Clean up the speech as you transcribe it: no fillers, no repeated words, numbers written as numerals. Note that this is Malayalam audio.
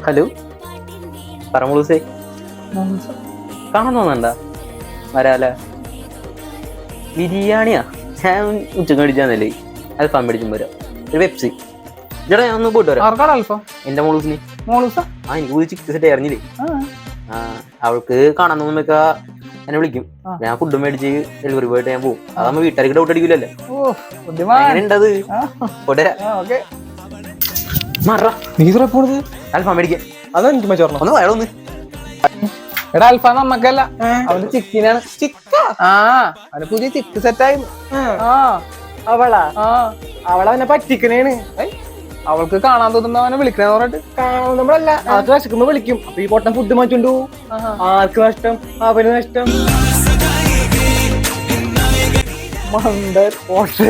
ഹലോ, പറമ്പൂസേ കാണാൻ തോന്നണ്ട വരാല. ബിരിയാണിയാ? ഞാൻ ഉച്ചക്ക് മേടിച്ചാന്നല്ലേ, അൽഫാം മേടിച്ചും വരാം. ഒരു പെപ്സി. ചേട്ടാ ഞാൻ ഒന്ന് പോയിട്ട് വരാം. എന്റെ മോളൂസിന് എനിക്ക് ഒരു ചിക്കൻ സെറ്റ് അറിഞ്ഞില്ലേ. അവൾക്ക് കാണാൻ തോന്നുമ്പോ എന്നെ വിളിക്കും. ഞാൻ ഫുഡ് മേടിച്ച് ഡെലിവറി പോയിട്ട് ഞാൻ പോകും. അതാകുമ്പോ വീട്ടുകാർക്ക് ഡൗട്ട് അടിക്കില്ലല്ലേ. എങ്ങനെയുണ്ടത്? അൽഫാം മേടിക്കാൻ. അതാ എനിക്ക് മച്ചോർണം. ഒന്ന് വയറൊന്ന്. എടാ അൽഫാം നമ്മക്കല്ല, അവന്റെ ചിക്കനാണ്. അവന് പുതിയ ചിക്ക് സെറ്റായി. അവളവനെ പറ്റിക്കണേണ്. അവൾക്ക് കാണാൻ തോന്നുമ്പോ അവനെ വിളിക്കണെന്ന് പറഞ്ഞിട്ട്. കാണുമ്പോഴല്ല, അത് വിശക്കുമ്പോ വിളിക്കും. അപ്പൊ ഈ പൊട്ടൻ ഫുഡ് മാറ്റിണ്ടു. ആർക്ക് നഷ്ടം? അവന് നഷ്ടം. മണ്ട പോട്ടെ.